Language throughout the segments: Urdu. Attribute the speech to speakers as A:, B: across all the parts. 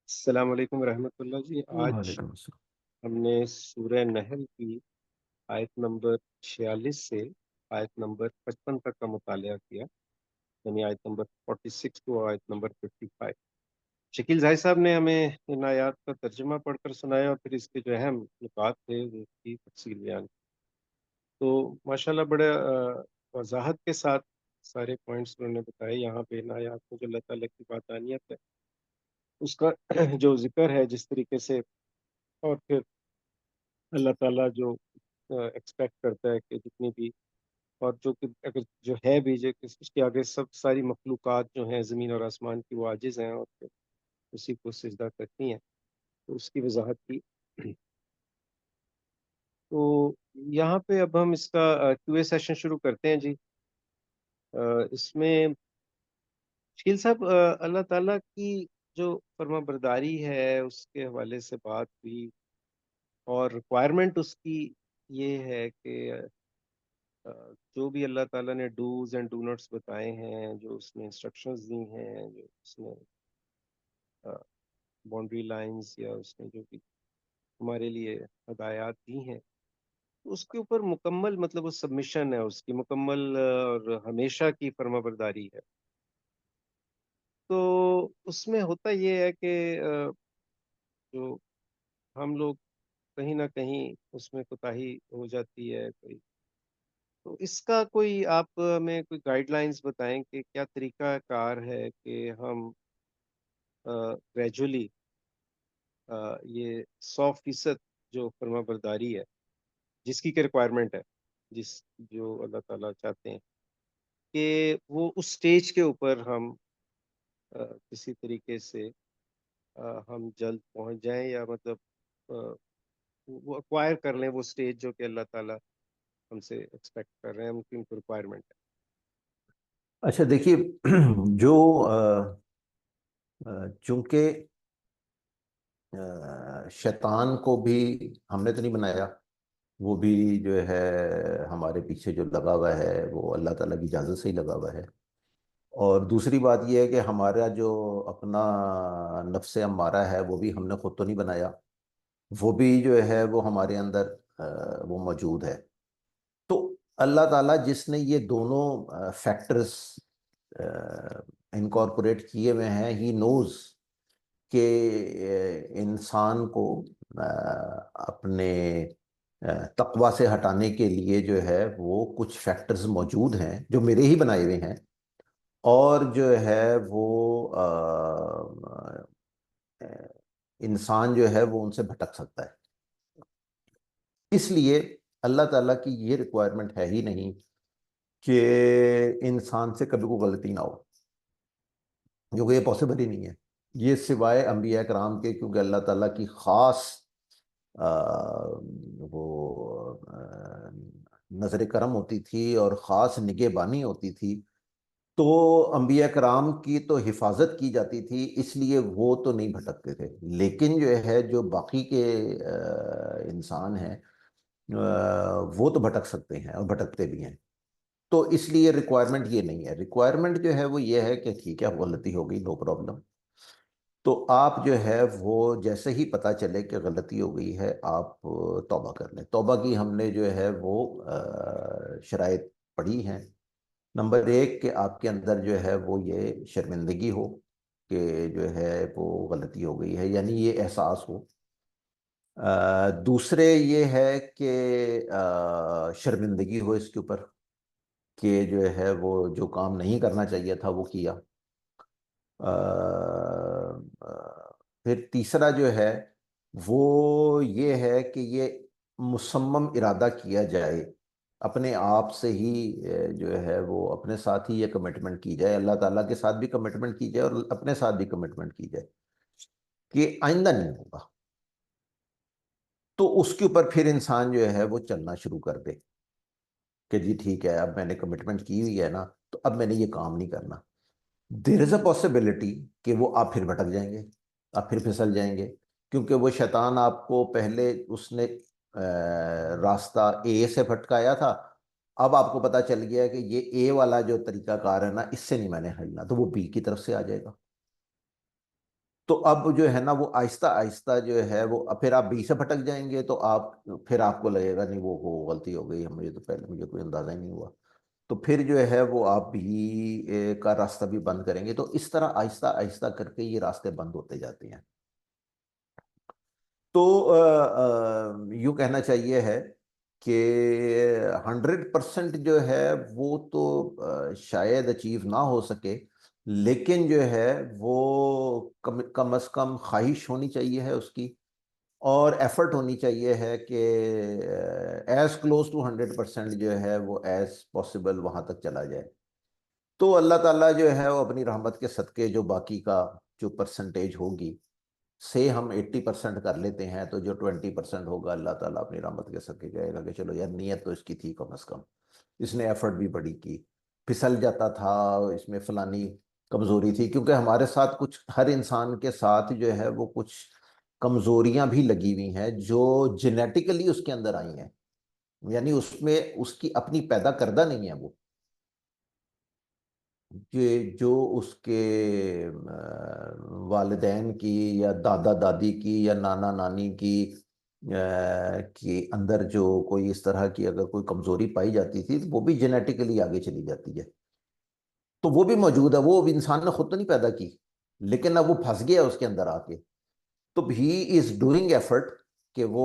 A: السلام علیکم ورحمۃ اللہ جی۔ آج
B: وعلیکم السلام۔
A: ہم نے سورہ نحل کی آیت نمبر 46 سے آیت نمبر 55 تک کا مطالعہ کیا، یعنی آیت نمبر 46 کو آیت نمبر 55۔ شکیل زاہد صاحب نے ہمیں ان آیات کا ترجمہ پڑھ کر سنایا اور پھر اس کے جو اہم نکات تھے وہ کی تفصیل بیان کی۔ تو ماشاءاللہ بڑے وضاحت کے ساتھ سارے پوائنٹس انہوں نے بتائے۔ یہاں پہ ان آیات میں جو اللہ تعالیٰ کی وحدانیت ہے اس کا جو ذکر ہے جس طریقے سے، اور پھر اللہ تعالیٰ جو ایکسپیکٹ کرتا ہے کہ جتنی بھی، اور جو کہ اگر جو ہے بھی اس کے آگے سب ساری مخلوقات جو ہیں زمین اور آسمان کی وہ عاجز ہیں اور پھر اسی کو سجدہ کرتی ہیں، تو اس کی وضاحت کی۔ تو یہاں پہ اب ہم اس کا کیو اے سیشن شروع کرتے ہیں جی۔ اس میں شکیل صاحب، اللہ تعالیٰ کی جو فرما برداری ہے اس کے حوالے سے بات ہوئی، اور ریکوائرمنٹ اس کی یہ ہے کہ جو بھی اللہ تعالیٰ نے ڈوز اینڈ ڈو نٹس بتائے ہیں، جو اس نے انسٹرکشنز دی ہیں، جو اس نے باؤنڈری لائنز یا اس نے جو بھی ہمارے لیے ہدایات دی ہیں، تو اس کے اوپر مکمل مطلب وہ سبمیشن ہے، اس کی مکمل اور ہمیشہ کی فرما برداری ہے۔ تو اس میں ہوتا یہ ہے کہ جو ہم لوگ کہیں نہ کہیں اس میں کوتاہی ہو جاتی ہے کوئی، تو اس کا کوئی آپ ہمیں کوئی گائیڈ لائنس بتائیں کہ کیا طریقہ کار ہے کہ ہم گریجولی یہ 100% جو فرما برداری ہے جس کی ریکوائرمنٹ ہے، جس جو اللہ تعالیٰ چاہتے ہیں کہ وہ اس سٹیج کے اوپر ہم کسی طریقے سے ہم جلد پہنچ جائیں، یا مطلب وہ اکوائر کر لیں وہ سٹیج جو کہ اللہ تعالیٰ ہم سے ایکسپیکٹ کر رہے ہیں، ہم کی ان کو ریکوائرمنٹ ہے۔
B: اچھا دیکھیے، جو چونکہ شیطان کو بھی ہم نے تو نہیں بنایا، وہ بھی جو ہے ہمارے پیچھے جو لگا ہوا ہے وہ اللہ تعالیٰ کی اجازت سے ہی لگا ہوا ہے۔ اور دوسری بات یہ ہے کہ ہمارا جو اپنا نفس امارہ ہے وہ بھی ہم نے خود تو نہیں بنایا، وہ بھی جو ہے وہ ہمارے اندر وہ موجود ہے۔ تو اللہ تعالیٰ جس نے یہ دونوں فیکٹرز انکارپوریٹ کیے ہوئے ہیں، ہی نوز کہ انسان کو اپنے تقوی سے ہٹانے کے لیے جو ہے وہ کچھ فیکٹرز موجود ہیں جو میرے ہی بنائے ہوئے ہیں، اور جو ہے وہ انسان جو ہے وہ ان سے بھٹک سکتا ہے۔ اس لیے اللہ تعالیٰ کی یہ ریکوائرمنٹ ہے ہی نہیں کہ انسان سے کبھی کوئی غلطی نہ ہو، جو کہ یہ پاسبل ہی نہیں ہے، یہ سوائے انبیاء کرام کے، کیونکہ اللہ تعالیٰ کی خاص وہ نظر کرم ہوتی تھی اور خاص نگہبانی ہوتی تھی، تو انبیاء کرام کی تو حفاظت کی جاتی تھی، اس لیے وہ تو نہیں بھٹکتے تھے۔ لیکن جو ہے جو باقی کے انسان ہیں وہ تو بھٹک سکتے ہیں اور بھٹکتے بھی ہیں۔ تو اس لیے ریکوائرمنٹ یہ نہیں ہے، ریکوائرمنٹ جو ہے وہ یہ ہے کہ ٹھیک ہے غلطی ہو گئی، نو پرابلم، تو آپ جو ہے وہ جیسے ہی پتہ چلے کہ غلطی ہو گئی ہے آپ توبہ کر لیں۔ توبہ کی ہم نے جو ہے وہ شرائط پڑھی ہیں۔ نمبر ایک کہ آپ کے اندر جو ہے وہ یہ شرمندگی ہو کہ جو ہے وہ غلطی ہو گئی ہے، یعنی یہ احساس ہو۔ دوسرے یہ ہے کہ شرمندگی ہو اس کے اوپر کہ جو ہے وہ جو کام نہیں کرنا چاہیے تھا وہ کیا۔ پھر تیسرا جو ہے وہ یہ ہے کہ یہ مصمم ارادہ کیا جائے، اپنے آپ سے ہی جو ہے وہ اپنے ساتھ ہی یہ کمٹمنٹ کی جائے، اللہ تعالیٰ کے ساتھ بھی کمٹمنٹ کی جائے اور اپنے ساتھ بھی کمٹمنٹ کی جائے کہ آئندہ نہیں ہوگا۔ تو اس کے اوپر پھر انسان جو ہے وہ چلنا شروع کر دے کہ جی ٹھیک ہے، اب میں نے کمٹمنٹ کی ہوئی ہے نا، تو اب میں نے یہ کام نہیں کرنا۔ دیر از اے پاسبلٹی کہ وہ آپ پھر بھٹک جائیں گے، آپ پھر پھسل جائیں گے، کیونکہ وہ شیطان آپ کو پہلے اس نے راستہ اے سے بھٹکایا تھا، اب آپ کو پتا چل گیا کہ یہ اے والا جو طریقہ کار ہے نا، اس سے نہیں میں نے ہلنا، تو وہ بی کی طرف سے آ جائے گا۔ تو اب جو ہے نا وہ آہستہ آہستہ جو ہے وہ پھر آپ بی سے بھٹک جائیں گے تو پھر آپ کو لگے گا نہیں وہ غلطی ہو گئی، مجھے تو پہلے مجھے کوئی اندازہ ہی نہیں ہوا، تو پھر جو ہے وہ آپ بھی کا راستہ بھی بند کریں گے، تو اس طرح آہستہ آہستہ کر کے یہ راستے بند ہوتے جاتے ہیں۔ تو یوں کہنا چاہیے ہے کہ 100% جو ہے وہ تو شاید اچیو نہ ہو سکے، لیکن جو ہے وہ کم از کم خواہش ہونی چاہیے ہے اس کی، اور ایفرٹ ہونی چاہیے ہے کہ ایز کلوز ٹو 100% جو ہے وہ ایز پاسبل وہاں تک چلا جائے۔ تو اللہ تعالیٰ جو ہے وہ اپنی رحمت کے صدقے جو باقی کا جو پرسنٹیج ہوگی سے ہم 80% کر لیتے ہیں، تو جو 20% ہوگا اللہ تعالیٰ اپنی رحمت کے صدقے کہے گا کہ چلو یار نیت تو اس کی تھی کم از کم، اس نے ایفرٹ بھی بڑی کی، پھسل جاتا تھا، اس میں فلانی کمزوری تھی، کیونکہ ہمارے ساتھ کچھ ہر انسان کے ساتھ جو ہے وہ کچھ کمزوریاں بھی لگی ہوئی ہیں جو جینیٹیکلی اس کے اندر آئی ہیں، یعنی اس میں اس کی اپنی پیدا کردہ نہیں ہے وہ، کہ جو اس کے والدین کی یا دادا دادی کی یا نانا نانی کی اندر جو کوئی اس طرح کی اگر کوئی کمزوری پائی جاتی تھی وہ بھی جینیٹیکلی آگے چلی جاتی ہے، تو وہ بھی موجود ہے، وہ انسان نے خود تو نہیں پیدا کی، لیکن اب وہ پھنس گیا اس کے اندر آ کے، تو ہی از ڈوئنگ ایفرٹ کہ وہ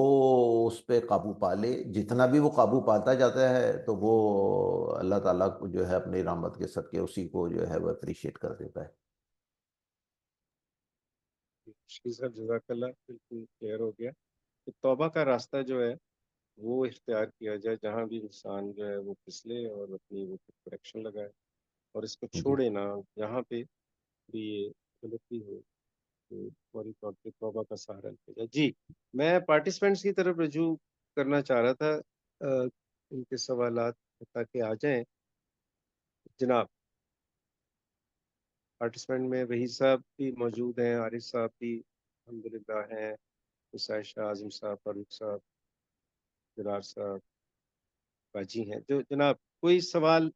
B: اس پہ قابو پا لے، جتنا بھی وہ قابو پاتا جاتا ہے تو وہ اللہ تعالیٰ کو جو ہے اپنی رحمت کے صدقے اسی کو جو ہے وہ اپریشیٹ کر دیتا ہے۔
A: شی صاحب جزاک اللہ، بالکل کلیئر ہو گیا کہ توبہ کا راستہ جو ہے وہ اختیار کیا جائے، جہاں بھی انسان جو ہے وہ پھسلے اور اپنی وہ کریکشن لگائے اور اس کو
B: جی
A: چھوڑے نہ، جہاں پہ بھی یہ غلطی ہو تو فوری طور پہ توبہ کا سہارا لیا جائے۔ جی، میں پارٹیسپینٹس کی طرف رجوع کرنا چاہ رہا تھا، ان کے سوالات تاکہ آ جائیں۔ جناب، پارٹیسپینٹ میں وحید صاحب بھی موجود ہیں، عارف صاحب بھی الحمدللہ ہیں، عائشہ، اعظم صاحب، فاروق صاحب، جرار صاحب، باجی ہیں۔ جو جناب کوئی سوال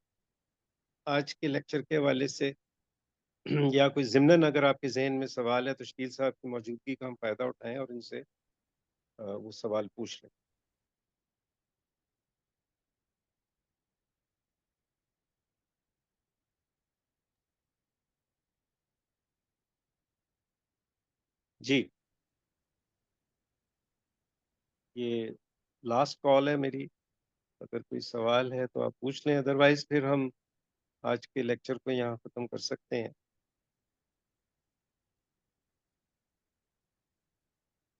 A: آج کے لیکچر کے حوالے سے یا کوئی ضمناً اگر آپ کے ذہن میں سوال ہے تو شکیل صاحب کی موجودگی کا ہم فائدہ اٹھائیں اور ان سے وہ سوال پوچھ لیں۔ جی، یہ لاسٹ کال ہے میری، اگر کوئی سوال ہے تو آپ پوچھ لیں، ادروائز پھر ہم آج کے لیکچر کو یہاں ختم کر سکتے ہیں۔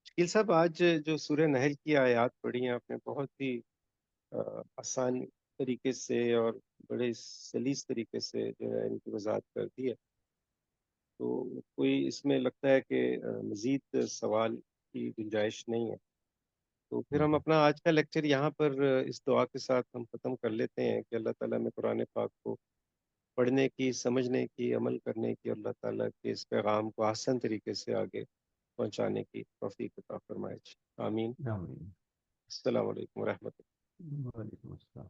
A: شکیل صاحب، آج جو سورہ نحل کی آیات پڑھی ہیں آپ نے، بہت ہی آسان طریقے سے اور بڑے سلیس طریقے سے جو ہے ان کی وضاحت کر دی ہے، تو کوئی اس میں لگتا ہے کہ مزید سوال کی گنجائش نہیں ہے، تو پھر ہم اپنا آج کا لیکچر یہاں پر اس دعا کے ساتھ ہم ختم کر لیتے ہیں کہ اللہ تعالیٰ میں قرآن پاک کو پڑھنے کی، سمجھنے کی، عمل کرنے کی، اللہ تعالیٰ کے اس پیغام کو آسان طریقے سے آگے پہنچانے کی توفیق عطا فرمائے۔ آمین۔
B: آمین۔
A: السلام علیکم ورحمۃ اللہ۔
B: وعلیکم السلام۔